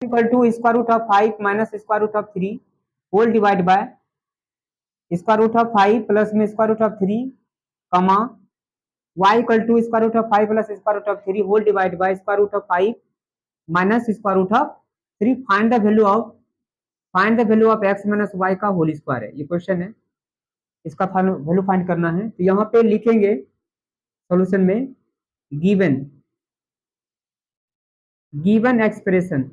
Equal to square root of 5 minus square root of 3 whole divide by square root of 5 plus में square root of 3 comma y equal to square root of 5 plus square root of 3 whole divide by square root of 5 minus square root of 3 find the value of x minus y का whole square है, ये question है, इसका value find करना है। तो यहाँ पे लिखेंगे सॉल्यूशन में given expression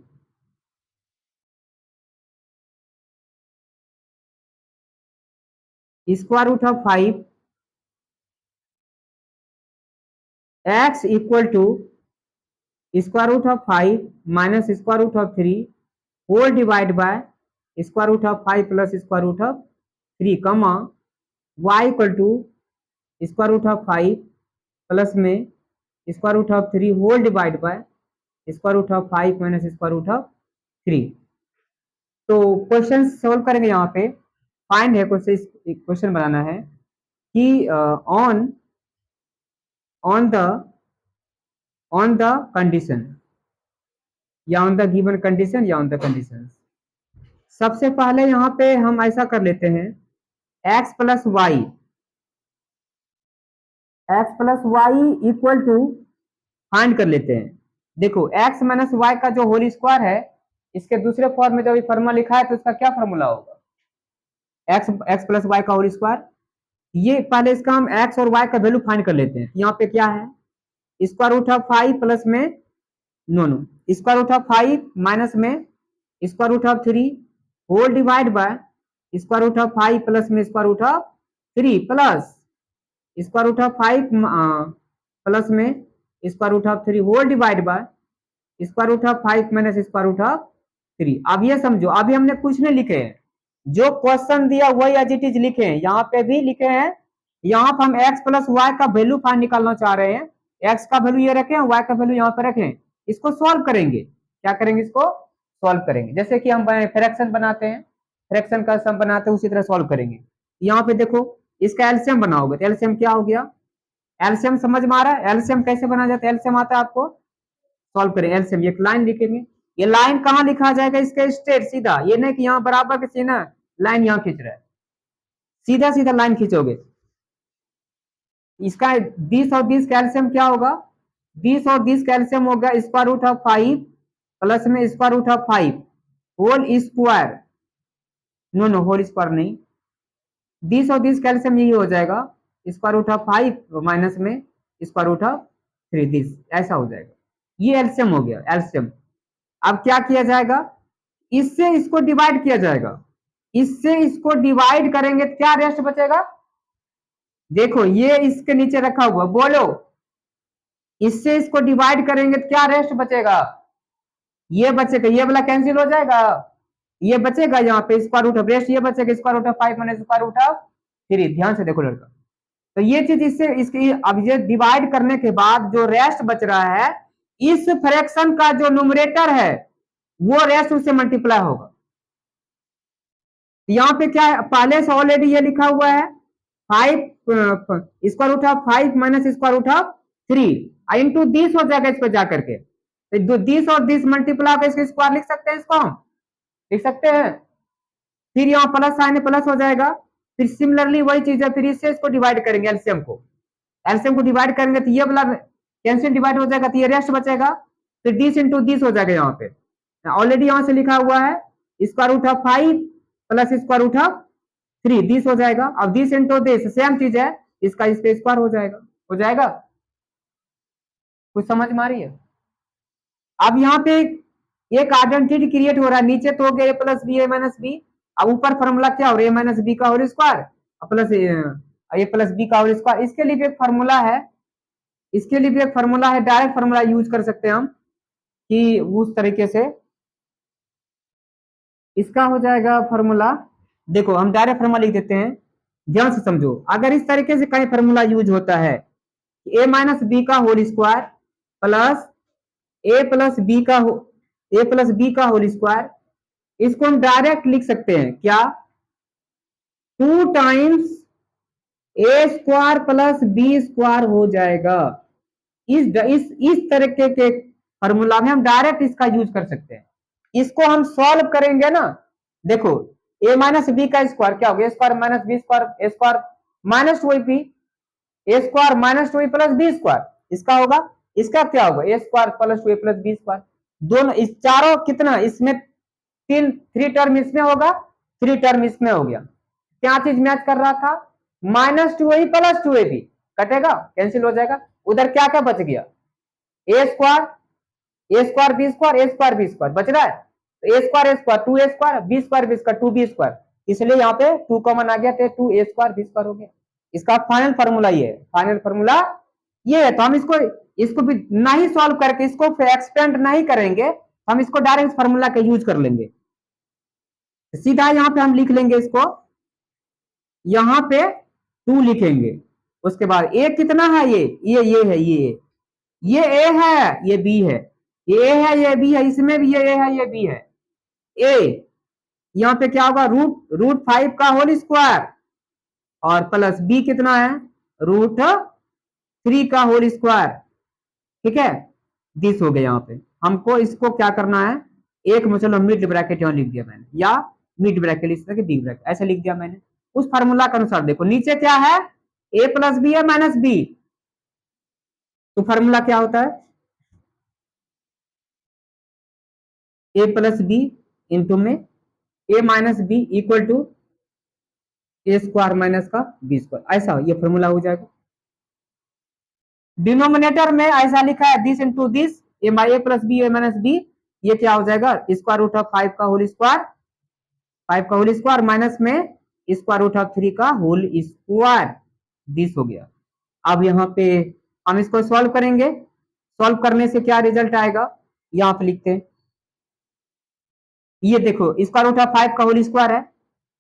square root of 5 x equal to square root of 5 minus square root of 3 whole divide by square root of 5 plus square root of 3 comma y equal to square root of 5 plus में square root of 3 whole divide by square root of 5 minus square root of 3। तो question solve करेंगे। यहाँ पे find है question बनाना है कि on the condition या on the given condition या ऑन द कंडीशन। सबसे पहले यहाँ पे हम ऐसा कर लेते हैं x plus Y equal to find कर लेते हैं। देखो x माइनस वाई का जो होल स्क्वायर है, इसके दूसरे फॉर्म में जब ये फॉर्मूला लिखा है तो इसका क्या फॉर्मूला होगा, x प्लस वाई का होल स्क्वायर। ये पहले इसका हम x और y का वैल्यू फाइंड कर लेते हैं। यहाँ पे क्या है, स्क्वायर रूट ऑफ 5 प्लस में स्क्वायर रूट ऑफ 5 माइनस में square root of 3 whole divide by square root of 5 plus में square root of 3 plus square root of 5 plus में square root of 3 whole divide by square root of 5 minus square root of 3। अब ये समझो, अभी हमने कुछ नहीं लिखे हैं, जो क्वेश्चन दिया वही एज इट इज लिखे हैं, यहाँ पे भी लिखे हैं। यहाँ पर हम x प्लस वाई का वैल्यू फाइंड निकालना चाह रहे हैं। x का वैल्यू ये रखें, y का वैल्यू यहाँ पे रखें, इसको सॉल्व करेंगे। क्या करेंगे, इसको सॉल्व करेंगे। जैसे कि हम फ्रैक्शन बनाते हैं, फ्रैक्शन का सम बनाते हैं, उसी तरह सॉल्व करेंगे। यहाँ पे देखो, इसका एलसीएम बनाओगे तो एलसीएम क्या हो गया, एलसीएम समझ में आ रहा है, एलसीएम कैसे बना जाता है, एलसीएम आता है आपको, सॉल्व करें एलसीएम। एक लाइन लिखेंगे, ये लाइन कहाँ लिखा जाएगा, इसके स्ट्रेट सीधा, ये नहीं कि यहाँ बराबर के सीना लाइन यहाँ खींच रहा है, सीधा सीधा लाइन खींचोगे। इसका 20 और 20 कैल्शियम क्या होगा, 20 और 20 कैल्शियम होगा स्क्वायर रूट ऑफ 5 प्लस में square root of 5 whole square, no whole square नहीं, 20 और 20 कैल्शियम यही हो जाएगा स्क्वायर रूट ऑफ 5 माइनस में स्क्वायर रूट ऑफ 3, 20 ऐसा हो जाएगा। ये एलसीएम हो गया, एलसीएम। अब क्या किया जाएगा, इससे इसको डिवाइड किया जाएगा, इससे इसको डिवाइड करेंगे तो क्या रेस्ट बचेगा, देखो ये इसके नीचे रखा हुआ, बोलो, इससे इसको डिवाइड करेंगे तो क्या रेस्ट बचेगा, ये बचेगा, ये वाला कैंसिल हो जाएगा, ये बचेगा यहाँ पे स्क्वायर रूट ऑफ रेस्ट, ये बचेगा square root of 5 minus square root of 3। ध्यान से देखो लड़का, तो ये चीज इससे इसकी, अब ये डिवाइड करने के बाद जो रेस्ट बच रहा है, इस फ्रैक्शन का जो न्यूमरेटर है वो रेस्ट उससे मल्टीप्लाई होगा। यहाँ पे क्या है, पहले से ऑलरेडी ये लिखा हुआ है 5 square root of 5 minus square root of 3 into 20 हो जाएगा इस पर जाकर के, तो 20 और 20 मल्टीप्लाई होकर इसके स्क्वायर लिख सकते हैं, इसको हम लिख सकते हैं। फिर यहाँ प्लस साइन प्लस हो जाएगा, फिर सिमिलरली वही चीज है, फिर इससे इसको डिवाइड करेंगे, एलसीएम को डिवाइड करेंगे तो ये वाला कैंसिल डिवाइड हो जाएगा, तो ये रेस्ट बचेगा, फिर 20 इंटू 20 हो जाएगा। यहाँ पे ऑलरेडी यहाँ से लिखा हुआ है square root of 5 plus square root of 3, 20 हो जाएगा। अब 20 इंटू 20 सेम चीज है, इसका इस पे स्क्वायर हो जाएगा। कुछ समझ में आ रही है। अब यहाँ पे एक आइडेंटिटी क्रिएट हो रहा है, नीचे तो हो गया ए plus B A minus B, अब ऊपर फॉर्मूला क्या हो रहा है, ए माइनस बी का होल स्क्वायर प्लस ए प्लस बी का होल स्क्वायर। इसके लिए भी एक फॉर्मूला है, इसके लिए भी एक फॉर्मूला है, डायरेक्ट फॉर्मूला यूज कर सकते हैं हम, कि उस तरीके से इसका हो जाएगा फॉर्मूला। देखो हम डायरेक्ट फॉर्मूला लिख देते हैं, ध्यान से समझो। अगर इस तरीके से कहीं फॉर्मूला यूज होता है, ए माइनस बी का होल स्क्वायर प्लस ए प्लस बी का होल स्क्वायर, इसको हम डायरेक्ट लिख सकते हैं क्या, 2 टाइम्स ए स्क्वायर प्लस बी स्क्वायर हो जाएगा। इस तरीके के फॉर्मूला में हम डायरेक्ट इसका यूज कर सकते हैं। इसको हम सॉल्व करेंगे ना, देखो ए माइनस बी का स्क्वायर क्या होगा, a square minus b square, a square minus two b, a square minus two plus b square इसका होगा, इसका क्या होगा a square plus two plus b square. दोनों इस चारों कितना इसमें तीन, थ्री टर्म इसमें होगा, थ्री टर्म इसमें हो गया, क्या चीज मैच कर रहा था, minus two a plus two a b कटेगा, कैंसिल हो जाएगा, उधर क्या क्या बच गया, a square, a square b square, a square b square बच रहा है, तो a square two a square, b square b square two b square, इसलिए यहाँ पे टू कॉमन आ गया, तो two a square b square हो गया। इसका फाइनल फार्मूला ये है, फाइनल फार्मूला ये है। तो हम इसको इसको भी नहीं सॉल्व करके, इसको एक्सपेंड नहीं करेंगे, हम इसको डायरेक्ट फार्मूला का यूज कर लेंगे, सीधा यहाँ पे हम लिख लेंगे इसको, यहाँ पे टू लिखेंगे, उसके बाद ए कितना है, ये है, ये ए है, ये बी है, ये ए है, ये बी है, इसमें भी ये ए है, ये बी है, ए यहाँ पे क्या होगा, रूट रूट फाइव का होल स्क्वायर, और प्लस बी कितना है, रूट थ्री का होल स्क्वायर, ठीक है, दिस हो गया। यहाँ पे हमको इसको क्या करना है, एक में चलो मिड ब्रैकेट यहाँ लिख दिया मैंने, या मिड ब्रैकेट इस तरह के बिग ब्रैकेट ऐसे लिख दिया मैंने, उस फार्मूला के अनुसार देखो नीचे क्या है, ए प्लस बी है माइनस बी, तो फार्मूला क्या होता है, ए प्लस बी इंटू में a minus b equal to a square minus का बी स्क्वायर, ऐसा ये फॉर्मूला हो जाएगा। डिनोमिनेटर में ऐसा लिखा है this into this, A plus B A minus B, ये क्या हो जाएगा, स्क्वायर रूट ऑफ फाइव का होल स्क्वायर, फाइव का होल स्क्वायर माइनस में स्क्वायर रूट ऑफ थ्री का होल स्क्वायर, दिस हो गया। अब यहाँ पे हम इसको सॉल्व करेंगे, सॉल्व करने से क्या रिजल्ट आएगा, यहाँ पे लिखते हैं, ये देखो स्क्वायर रूट ऑफ फाइव का होल स्क्वायर है,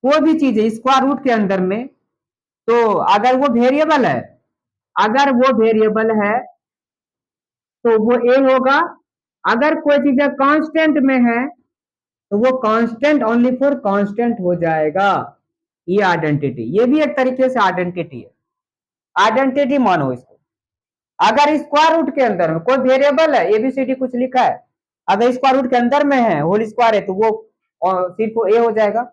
कोई भी चीज है स्क्वायर रूट के अंदर में, तो अगर वो वेरिएबल है, अगर वो वेरिएबल है तो वो ए होगा, अगर कोई चीज कांस्टेंट में है तो वो कांस्टेंट ओनली फॉर कांस्टेंट हो जाएगा, ये आइडेंटिटी, ये भी एक तरीके से आइडेंटिटी है, आइडेंटिटी मानो इसको। अगर स्क्वायर रूट के अंदर में कोई वेरिएबल है, एबीसीडी कुछ लिखा है, अगर स्क्वायर रूट के अंदर में है होल स्क्वायर है तो वो सिर्फ ए हो जाएगा,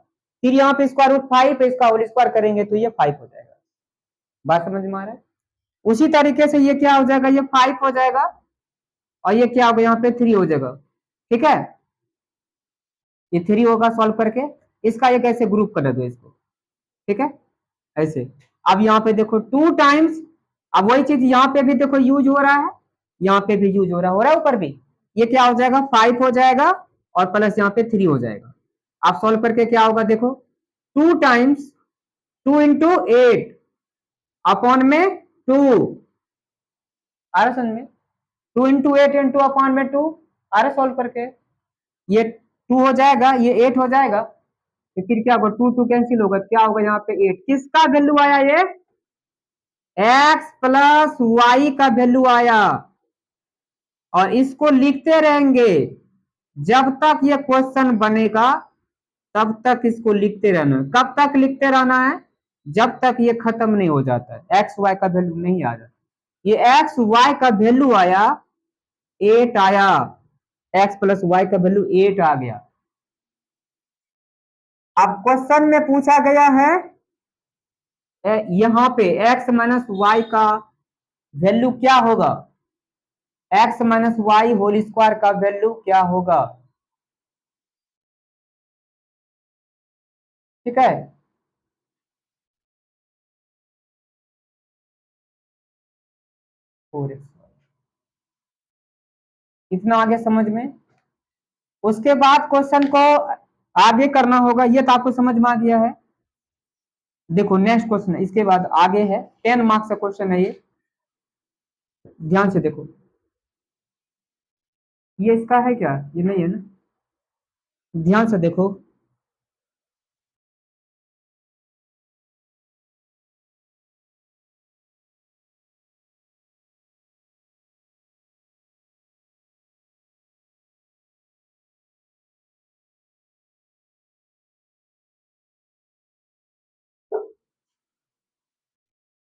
फिर यहाँ पे स्क्वायर रूट फाइव है, इसका होल स्क्वायर करेंगे तो ये फाइव हो जाएगा, बात समझ में आ रहा है। उसी तरीके से ये क्या हो जाएगा, ये फाइव हो जाएगा, और ये क्या होगा, यहाँ पे थ्री हो जाएगा, ठीक है, ये थ्री होगा सॉल्व करके, इसका ये कैसे ग्रुप कर दो इसको, ठीक है, ऐसे। अब यहाँ पे देखो टू टाइम्स, अब वही चीज यहाँ पे भी देखो यूज हो रहा है, यहाँ पे भी यूज हो रहा है ऊपर भी, ये क्या हो जाएगा, फाइव हो जाएगा, और प्लस यहाँ पे थ्री हो जाएगा। आप सॉल्व करके क्या होगा देखो, two times two into eight upon में टू, आ रहा समझ में, two into eight into upon में टू, आ रहा सॉल्व करके, ये टू हो जाएगा, ये एट हो जाएगा, तो फिर क्या होगा, टू टू कैंसिल होगा, क्या होगा यहाँ पे एट, किसका वैल्यू आया, ये एक्स प्लस वाई का वैल्यू आया, और इसको लिखते रहेंगे जब तक ये क्वेश्चन बनेगा, तब तक इसको लिखते रहना है। कब तक लिखते रहना है, जब तक ये खत्म नहीं हो जाता है, एक्स वाई का वैल्यू नहीं आ जाता, ये एक्स वाई का वैल्यू आया, एट आया, एक्स प्लस वाई का वैल्यू एट आ गया। अब क्वेश्चन में पूछा गया है यहाँ पे x माइनस वाई का वैल्यू क्या होगा, x minus Y whole square का वैल्यू क्या होगा, ठीक है, फोर एक्स, इतना आगे समझ में। उसके बाद क्वेश्चन को आगे करना होगा, ये तो आपको समझ में आ गया है। देखो नेक्स्ट क्वेश्चन है, इसके बाद आगे है, 10 मार्क्स का क्वेश्चन है ये, ध्यान से देखो, ये इसका है क्या, ये नहीं है ना, ध्यान से देखो,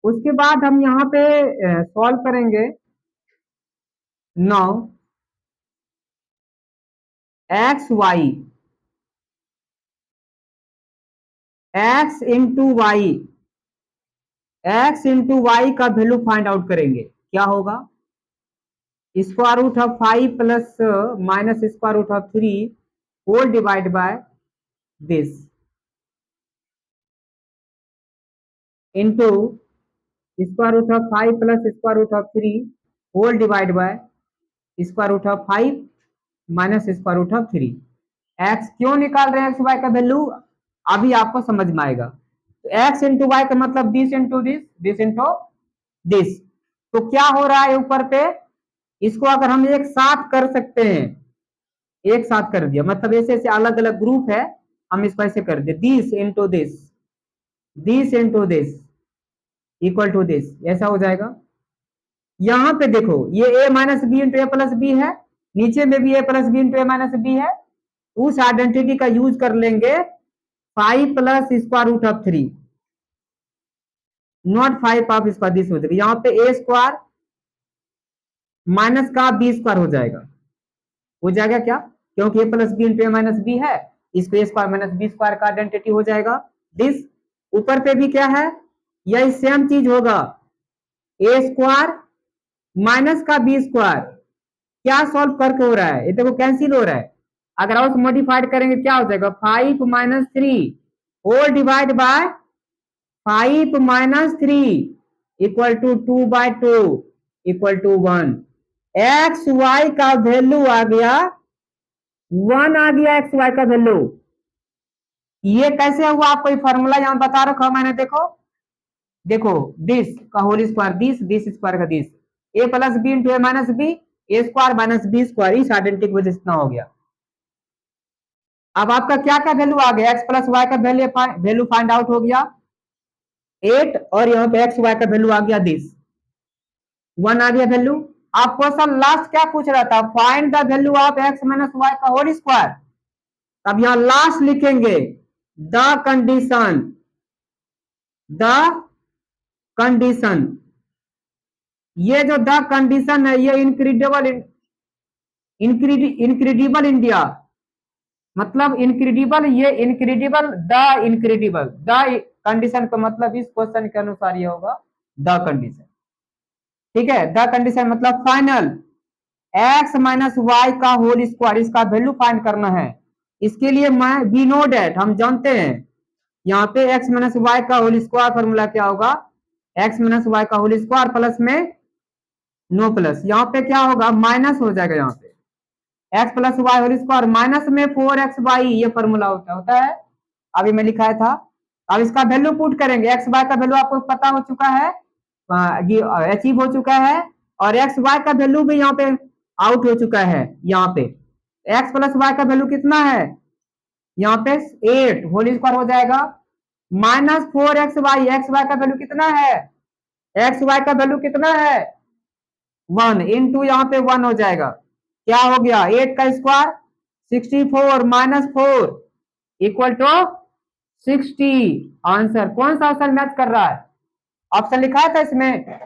उसके बाद हम यहाँ पे सॉल्व करेंगे 9, X Y, X into Y, X into Y का वैल्यू फाइंड आउट करेंगे, क्या होगा? Square root of 5 plus minus square root of 3 whole divide by this into square root of 5 plus square root of 3 whole divide by square root of 5 minus square root of 3। X क्यों निकाल रहे हैं x Y का value, अभी आपको समझ में आएगा। तो एक्स इंटू वाई का मतलब this into this, this into this. तो क्या हो रहा है ऊपर पे, इसको अगर हम एक साथ कर सकते हैं, एक साथ कर दिया मतलब ऐसे ऐसे अलग अलग ग्रुप है, हम इसको ऐसे कर दिए this into this, this into this equal to this, ऐसा हो जाएगा। यहां पे देखो ये a minus B into A plus B है, नीचे में भी a plus B into A minus B है, उस आइडेंटिटी का यूज कर लेंगे 5 plus square root of 3, not 5 of square, this हो जाएगा। यहाँ पे ए स्क्वायर माइनस का बी स्क्वायर हो जाएगा, हो जाएगा क्या, क्योंकि ए प्लस बी इंटू ए माइनस बी है, इसको ए स्क्वायर माइनस बी स्क्वायर का आइडेंटिटी हो जाएगा दिस। ऊपर पे भी क्या है, यही सेम चीज होगा, ए स्क्वायर माइनस का बी स्क्वायर, क्या सॉल्व करके हो रहा है, ये देखो कैंसिल हो रहा है, अगर आप मॉडिफाइड करेंगे क्या हो जाएगा 5 minus 3 whole divide by 5 minus 3 equal to 2 by 2 equal to 1। X Y का वैल्यू आ गया 1, आ गया एक्स वाई का वैल्यू। ये कैसे हुआ, आपको फॉर्मूला यहां बता रखा मैंने, देखो देखो दिस का whole square this, this square का this, A plus B into A minus b, a square minus b square, इस आइडेंटिटी की वजह से इतना हो गया। अब आपका क्या क्या वैल्यू आ गया, एक्स प्लस वाई का वैल्यू फाइंड आउट हो गया 8, और यहाँ पे एक्स वाई का वैल्यू आ गया दिस 1 आ गया वैल्यू। आप क्वेश्चन लास्ट क्या पूछ रहा था, find the value of X minus Y का होल स्क्वायर। अब यहां लास्ट लिखेंगे द कंडीशन, द कंडीशन, ये जो द कंडीशन है ये इनक्रेडिबल इंडिया, मतलब इनक्रेडिबल, ये incredible the incredible, the condition का मतलब इस क्वेश्चन के अनुसार ये होगा द कंडीशन, ठीक है। द कंडीशन मतलब फाइनल एक्स माइनस वाई का होल स्क्वायर, इसका वैल्यू फाइंड करना है। इसके लिए मैं वी नो डेट, हम जानते हैं यहाँ पे एक्स माइनस वाई का होल स्क्वायर फॉर्मूला क्या होगा, एक्स माइनस वाई का होल स्क्वायर प्लस में नो प्लस, यहाँ पे क्या होगा माइनस हो जाएगा, यहाँ पे X plus Y whole square minus में 4xy, ये फॉर्मूला होता है, अभी मैं लिखाया था। अब इसका वैल्यू पुट करेंगे, एक्स वाई का वैल्यू आपको पता हो चुका है, अचीव हो चुका है, और एक्स वाई का वैल्यू भी यहाँ पे आउट हो चुका है। यहाँ पे एक्स प्लस वाई का वैल्यू कितना है, यहाँ पे 8 होल स्क्वायर हो जाएगा माइनस 4xy, एक्स वाई का वैल्यू कितना है, एक्स वाई का वैल्यू कितना है 1 इंटू यहाँ पे 1 हो जाएगा, क्या हो गया 8 का square 64 minus 4 equal to 60। Answer कौन सा ऑप्शन मैच कर रहा है, ऑप्शन लिखा था इसमें,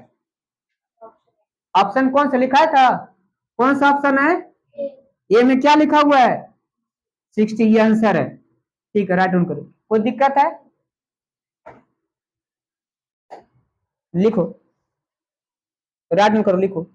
ऑप्शन कौन सा लिखा था, कौन सा ऑप्शन है, ए में क्या लिखा हुआ है 60, ये आंसर है, ठीक है। राइट डाउन करो, कोई दिक्कत है लिखो, राइट डाउन करो लिखो।